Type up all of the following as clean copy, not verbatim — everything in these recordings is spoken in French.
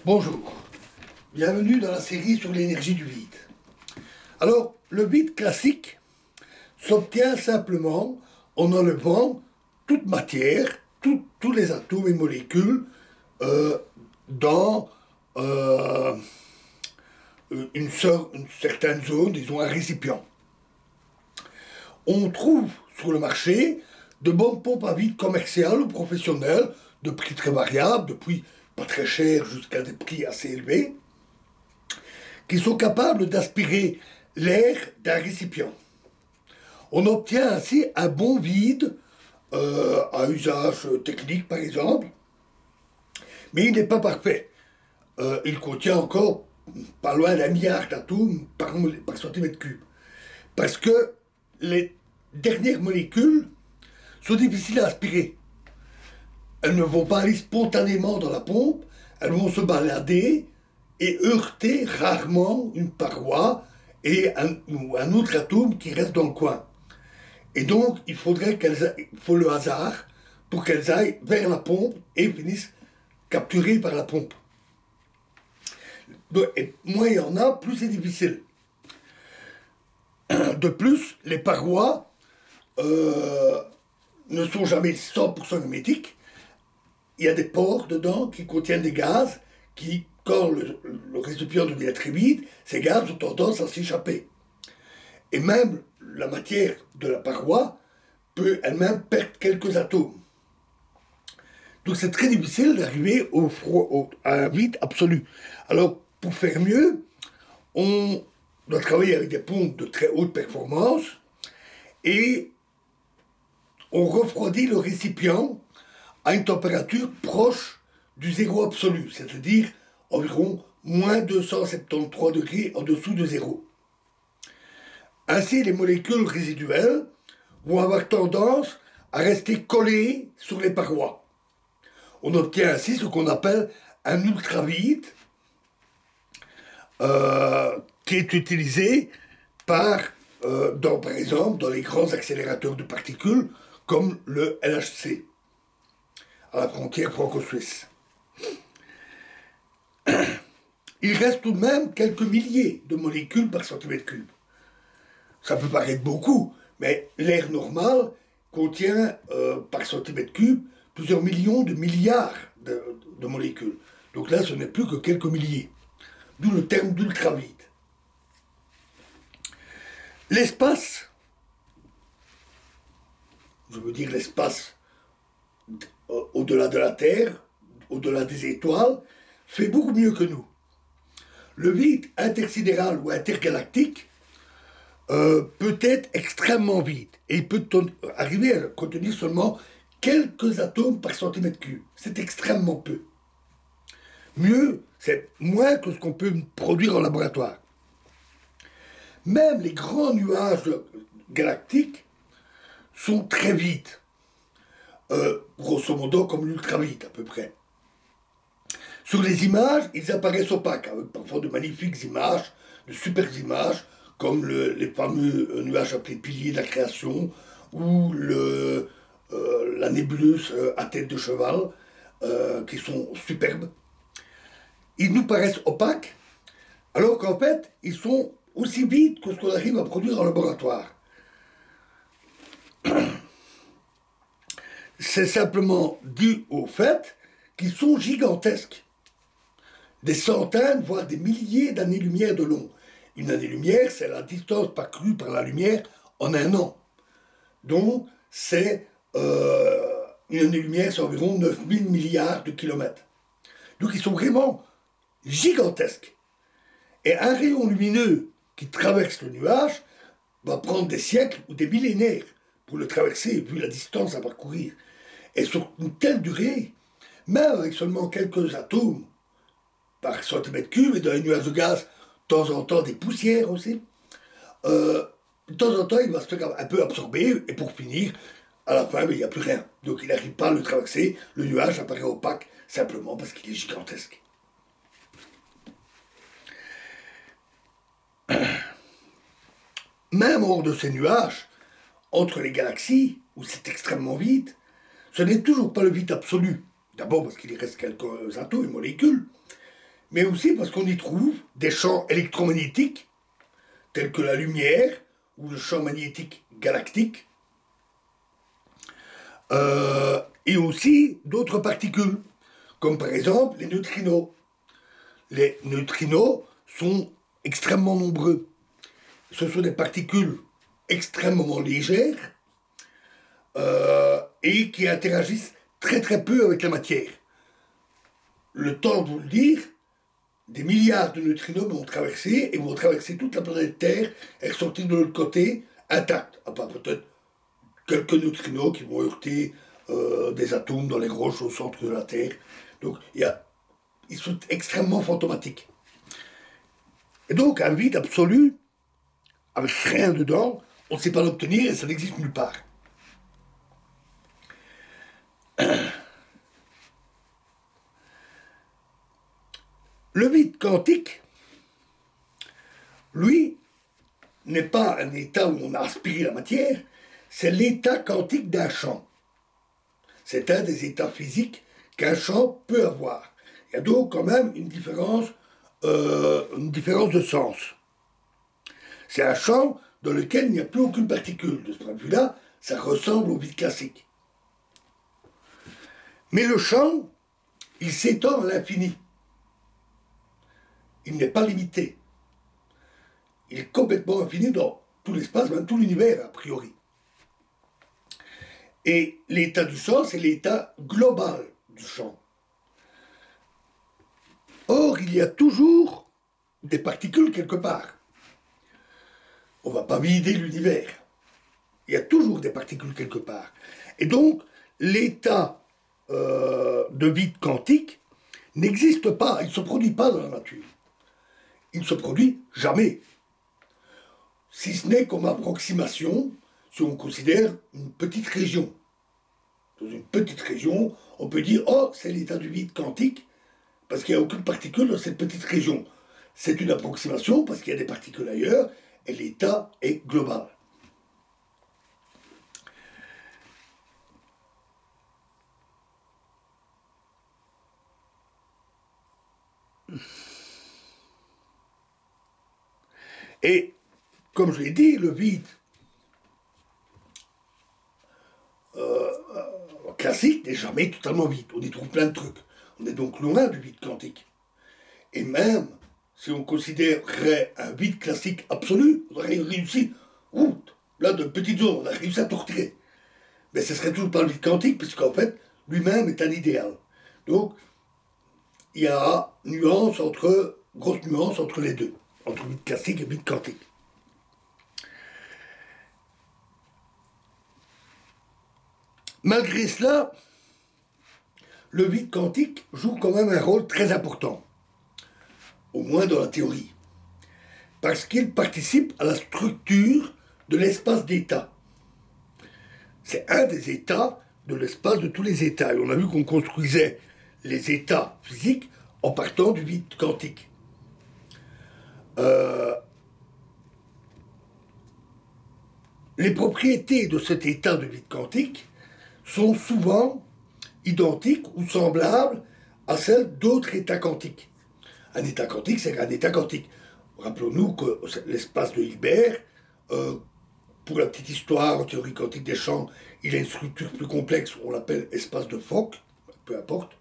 Bonjour, bienvenue dans la série sur l'énergie du vide. Alors, le vide classique s'obtient simplement en enlevant toute matière, tous les atomes et molécules dans une certaine zone, disons un récipient. On trouve sur le marché de bonnes pompes à vide commerciales ou professionnelles, de prix très variables, depuis pas très cher jusqu'à des prix assez élevés, qui sont capables d'aspirer l'air d'un récipient. On obtient ainsi un bon vide à usage technique par exemple, mais il n'est pas parfait. Il contient encore pas loin d'1 milliard d'atomes par centimètre cube. Parce que les dernières molécules sont difficiles à aspirer. Elles ne vont pas aller spontanément dans la pompe, elles vont se balader et heurter rarement une paroi et un autre atome qui reste dans le coin. Et donc, il faut le hasard pour qu'elles aillent vers la pompe et finissent capturées par la pompe. Et moins il y en a, plus c'est difficile. De plus, les parois ne sont jamais 100% hermétiques. Il y a des pores dedans qui contiennent des gaz qui, quand le récipient devient très vide, ces gaz ont tendance à s'échapper. Et même la matière de la paroi peut elle-même perdre quelques atomes. Donc c'est très difficile d'arriver à un vide absolu. Alors, pour faire mieux, on doit travailler avec des pompes de très haute performance et on refroidit le récipient à une température proche du zéro absolu, c'est-à-dire environ moins 273 degrés en dessous de zéro. Ainsi, les molécules résiduelles vont avoir tendance à rester collées sur les parois. On obtient ainsi ce qu'on appelle un ultravide qui est utilisé par exemple dans les grands accélérateurs de particules comme le LHC à la frontière franco-suisse. Il reste tout de même quelques milliers de molécules par centimètre cube. Ça peut paraître beaucoup, mais l'air normal contient par centimètre cube plusieurs millions de milliards de molécules. Donc là, ce n'est plus que quelques milliers. D'où le terme d'ultravide. L'espace, je veux dire l'espace au-delà de la Terre, au-delà des étoiles, fait beaucoup mieux que nous. Le vide intersidéral ou intergalactique peut être extrêmement vide et il peut arriver à contenir seulement quelques atomes par centimètre cube. C'est extrêmement peu. Mieux, c'est moins que ce qu'on peut produire en laboratoire. Même les grands nuages galactiques sont très vides. Grosso modo comme l'ultravide à peu près. Sur les images, ils apparaissent opaques, avec parfois de magnifiques images, de super images, comme les fameux nuages appelés piliers de la création, ou la nébuleuse à tête de cheval, qui sont superbes. Ils nous paraissent opaques, alors qu'en fait, ils sont aussi vides que ce qu'on arrive à produire en laboratoire. C'est simplement dû au fait qu'ils sont gigantesques. Des centaines, voire des milliers d'années-lumière de long. Une année-lumière, c'est la distance parcourue par la lumière en un an. Donc, une année-lumière, c'est environ 9000 milliards de kilomètres. Donc, ils sont vraiment gigantesques. Et un rayon lumineux qui traverse le nuage va prendre des siècles ou des millénaires pour le traverser, vu la distance à parcourir. Et sur une telle durée, même avec seulement quelques atomes par centimètre cube, et dans les nuages de gaz, de temps en temps des poussières aussi, de temps en temps il va se faire un peu absorber, et pour finir, à la fin, il n'y a plus rien. Donc il n'arrive pas à le traverser, le nuage apparaît opaque, simplement parce qu'il est gigantesque. Même hors de ces nuages, entre les galaxies, où c'est extrêmement vide, ce n'est toujours pas le vide absolu. D'abord parce qu'il y reste quelques atomes et molécules, mais aussi parce qu'on y trouve des champs électromagnétiques, tels que la lumière ou le champ magnétique galactique, et aussi d'autres particules, comme par exemple les neutrinos. Les neutrinos sont extrêmement nombreux. Ce sont des particules extrêmement légères et qui interagissent très très peu avec la matière. Le temps de vous le dire, des milliards de neutrinos vont traverser et vont traverser toute la planète Terre et ressortir de l'autre côté intacts, à part peut-être quelques neutrinos qui vont heurter des atomes dans les roches au centre de la Terre. Donc ils sont extrêmement fantomatiques. Et donc un vide absolu, avec rien dedans, on ne sait pas l'obtenir et ça n'existe nulle part. Le vide quantique, lui, n'est pas un état où on a aspiré la matière, c'est l'état quantique d'un champ. C'est un des états physiques qu'un champ peut avoir. Il y a donc quand même une différence de sens. C'est un champ dans lequel il n'y a plus aucune particule. De ce point de vue-là, ça ressemble au vide classique. Mais le champ, il s'étend à l'infini. Il n'est pas limité. Il est complètement infini dans tout l'espace, même tout l'univers, a priori. Et l'état du champ, c'est l'état global du champ. Or, il y a toujours des particules quelque part. On ne va pas vider l'univers. Il y a toujours des particules quelque part. Et donc, l'état de vide quantique n'existe pas, il ne se produit pas dans la nature. Il ne se produit jamais. Si ce n'est comme approximation, si on considère une petite région. Dans une petite région, on peut dire « Oh, c'est l'état du vide quantique », parce qu'il n'y a aucune particule dans cette petite région. C'est une approximation, parce qu'il y a des particules ailleurs, et l'état est global. Et, comme je l'ai dit, le vide classique n'est jamais totalement vide. On y trouve plein de trucs. On est donc loin du vide quantique. Et même si on considérerait un vide classique absolu, on aurait réussi, là, de petites zones, on a réussi à tout retirer. Mais ce serait toujours pas le vide quantique, puisqu'en fait, lui-même est un idéal. Donc, il y a grosse nuance entre les deux, entre vide classique et vide quantique. Malgré cela, le vide quantique joue quand même un rôle très important, au moins dans la théorie, parce qu'il participe à la structure de l'espace d'état. C'est un des états de l'espace de tous les états. Et on a vu qu'on construisait les états physiques en partant du vide quantique. Les propriétés de cet état de vide quantique sont souvent identiques ou semblables à celles d'autres états quantiques. Un état quantique, c'est un état quantique. Rappelons-nous que l'espace de Hilbert, pour la petite histoire en théorie quantique des champs, il a une structure plus complexe, on l'appelle espace de Fock, peu importe.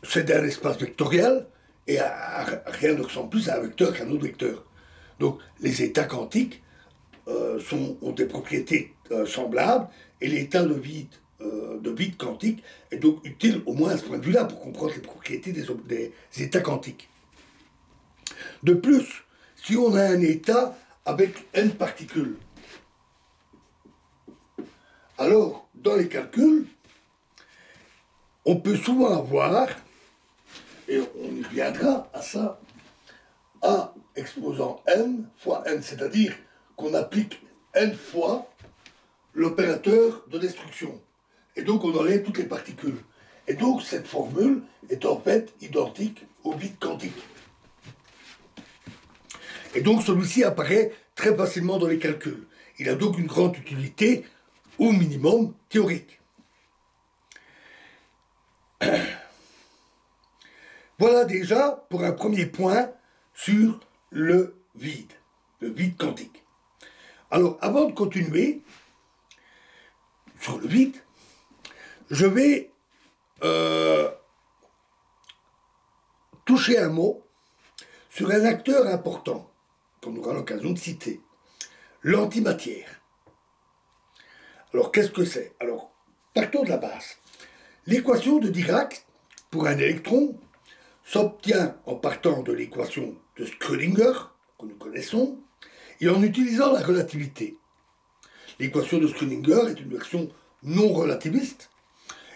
C'est un espace vectoriel, et rien ne ressemble plus à un vecteur qu'à un autre vecteur. Donc les états quantiques ont des propriétés semblables, et l'état de vide quantique est donc utile au moins à ce point de vue-là pour comprendre les propriétés des états quantiques. De plus, si on a un état avec n particules, alors dans les calculs, on peut souvent avoir, et on y reviendra à ça, A exposant n fois n, c'est-à-dire qu'on applique n fois l'opérateur de destruction. Et donc on enlève toutes les particules. Et donc cette formule est en fait identique au vide quantique. Et donc celui-ci apparaît très facilement dans les calculs. Il a donc une grande utilité, au minimum théorique. Voilà déjà pour un premier point sur le vide quantique. Alors, avant de continuer sur le vide, je vais toucher un mot sur un acteur important qu'on aura l'occasion de citer, l'antimatière. Alors, qu'est-ce que c'est? Alors, partons de la base. L'équation de Dirac pour un électron s'obtient en partant de l'équation de Schrödinger, que nous connaissons, et en utilisant la relativité. L'équation de Schrödinger est une version non relativiste,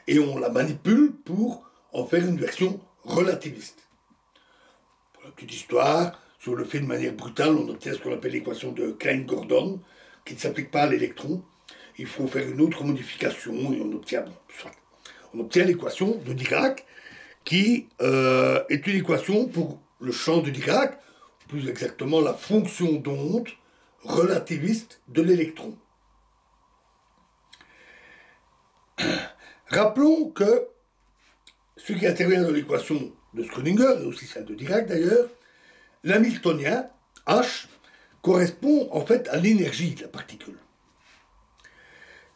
et on la manipule pour en faire une version relativiste. Pour la petite histoire, si on le fait de manière brutale, on obtient ce qu'on appelle l'équation de Klein-Gordon, qui ne s'applique pas à l'électron. Il faut faire une autre modification, et on obtient l'équation de Dirac, qui est une équation pour le champ de Dirac, plus exactement la fonction d'onde relativiste de l'électron. Rappelons que ce qui intervient dans l'équation de Schrödinger, et aussi celle de Dirac d'ailleurs, l'hamiltonien, H, correspond en fait à l'énergie de la particule.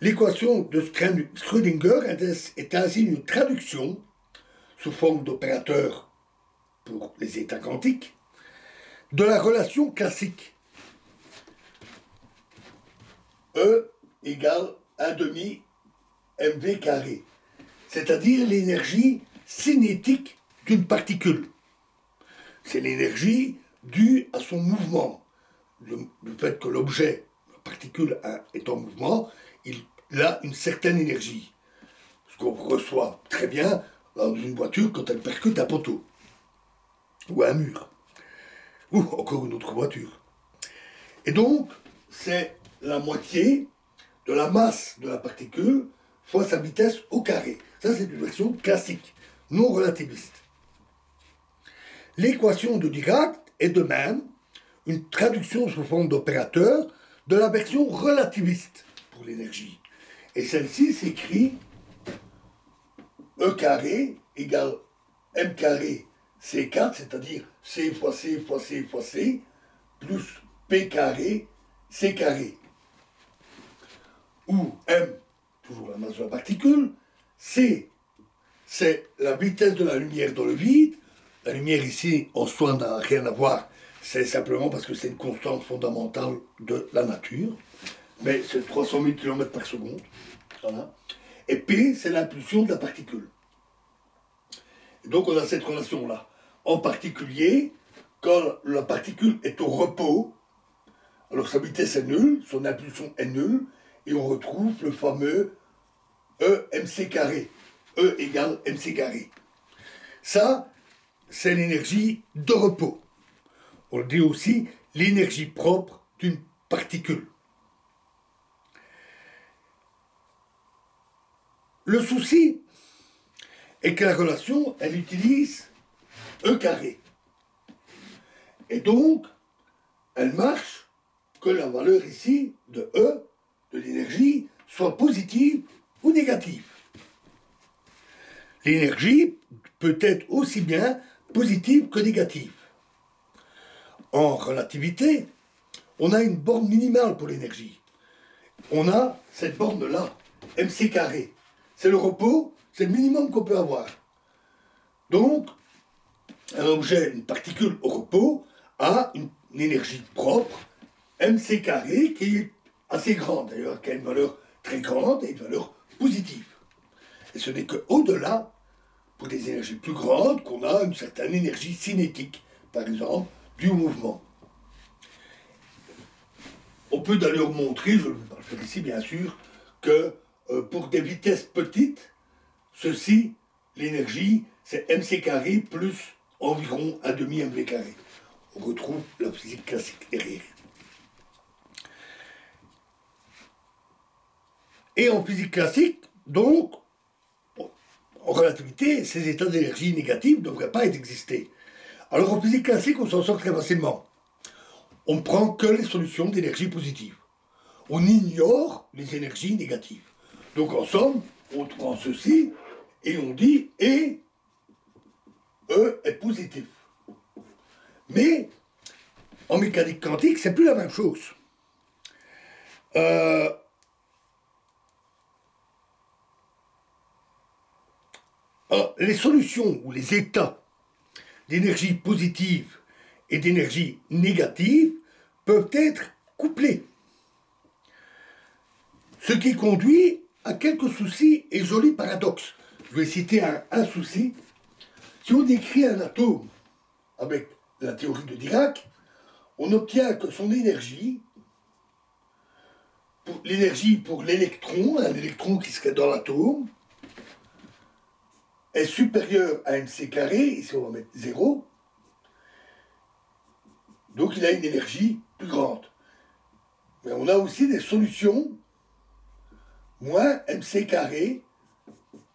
L'équation de Schrödinger est ainsi une traduction sous forme d'opérateur pour les états quantiques de la relation classique E égale 1 demi mv carré, c'est-à-dire l'énergie cinétique d'une particule. C'est l'énergie due à son mouvement. Le fait que l'objet, la particule est en mouvement, il a une certaine énergie. Ce qu'on reçoit très bien dans une voiture quand elle percute un poteau, ou un mur, ou encore une autre voiture. Et donc, c'est la moitié de la masse de la particule fois sa vitesse au carré. Ça, c'est une version classique, non relativiste. L'équation de Dirac est de même une traduction sous forme d'opérateur de la version relativiste pour l'énergie. Et celle-ci s'écrit E carré égale M carré C4, c'est-à-dire C fois C fois C fois C, plus P carré C carré. Où M, toujours la masse de la particule, C, c'est la vitesse de la lumière dans le vide. La lumière ici, en soi, n'a rien à voir. C'est simplement parce que c'est une constante fondamentale de la nature. Mais c'est 300 000 km par seconde. Voilà. Et P, c'est l'impulsion de la particule. Et donc on a cette relation-là. En particulier, quand la particule est au repos, alors sa vitesse est nulle, son impulsion est nulle, et on retrouve le fameux EmC carré. E égale mc carré. Ça, c'est l'énergie de repos. On le dit aussi l'énergie propre d'une particule. Le souci est que la relation, elle utilise E carré. Et donc, elle marche que la valeur ici de E, de l'énergie, soit positive ou négative. L'énergie peut être aussi bien positive que négative. En relativité, on a une borne minimale pour l'énergie. On a cette borne-là, mc carré. C'est le repos, c'est le minimum qu'on peut avoir. Donc, un objet, une particule au repos, a une énergie propre, mc carré, qui est assez grande d'ailleurs, qui a une valeur très grande et une valeur positive. Et ce n'est qu'au-delà, pour des énergies plus grandes, qu'on a une certaine énergie cinétique, par exemple, du mouvement. On peut d'ailleurs montrer, je ne vais pas le faire ici bien sûr, que pour des vitesses petites, ceci, l'énergie, c'est mc carré plus environ 1 demi mv carré. On retrouve la physique classique derrière. Et en physique classique, donc, en relativité, ces états d'énergie négative ne devraient pas exister. Alors en physique classique, on s'en sort très facilement. On ne prend que les solutions d'énergie positive. On ignore les énergies négatives. Donc en somme, on prend ceci et on dit et E est positif. Mais en mécanique quantique, c'est plus la même chose. Les solutions ou les états d'énergie positive et d'énergie négative peuvent être couplés. Ce qui conduit à quelques soucis et jolis paradoxes. Je vais citer un souci. Si on décrit un atome avec la théorie de Dirac, on obtient que son énergie, pour l'électron, un électron qui serait dans l'atome, est supérieure à mc carré, ici on va mettre 0, donc il a une énergie plus grande. Mais on a aussi des solutions moins mc carré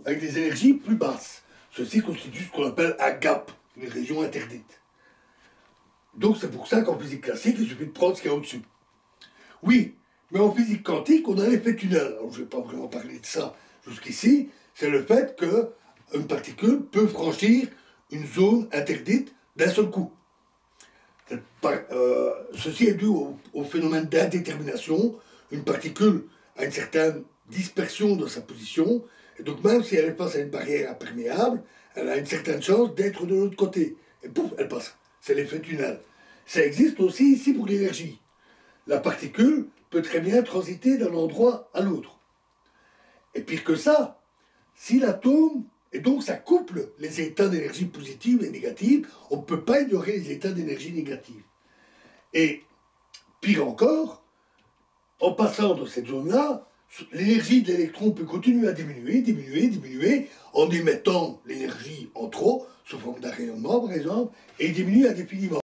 avec des énergies plus basses. Ceci constitue ce qu'on appelle un gap, une région interdite. Donc c'est pour ça qu'en physique classique, il suffit de prendre ce qu'il y a au-dessus. Oui, mais en physique quantique, on a l'effet tunnel. Alors je ne vais pas vraiment parler de ça jusqu'ici. C'est le fait qu'une particule peut franchir une zone interdite d'un seul coup. Ceci est dû au phénomène d'indétermination. Une particule a une certaine dispersion de sa position, et donc même si elle passe à une barrière imperméable, elle a une certaine chance d'être de l'autre côté. Et pouf, elle passe. C'est l'effet tunnel. Ça existe aussi ici pour l'énergie. La particule peut très bien transiter d'un endroit à l'autre. Et pire que ça, si l'atome, et donc ça couple les états d'énergie positive et négative, on ne peut pas ignorer les états d'énergie négative. Et pire encore, en passant dans cette zone-là, l'énergie de l'électron peut continuer à diminuer, en émettant l'énergie en trop, sous forme d'un rayonnement par exemple, et diminue indéfiniment.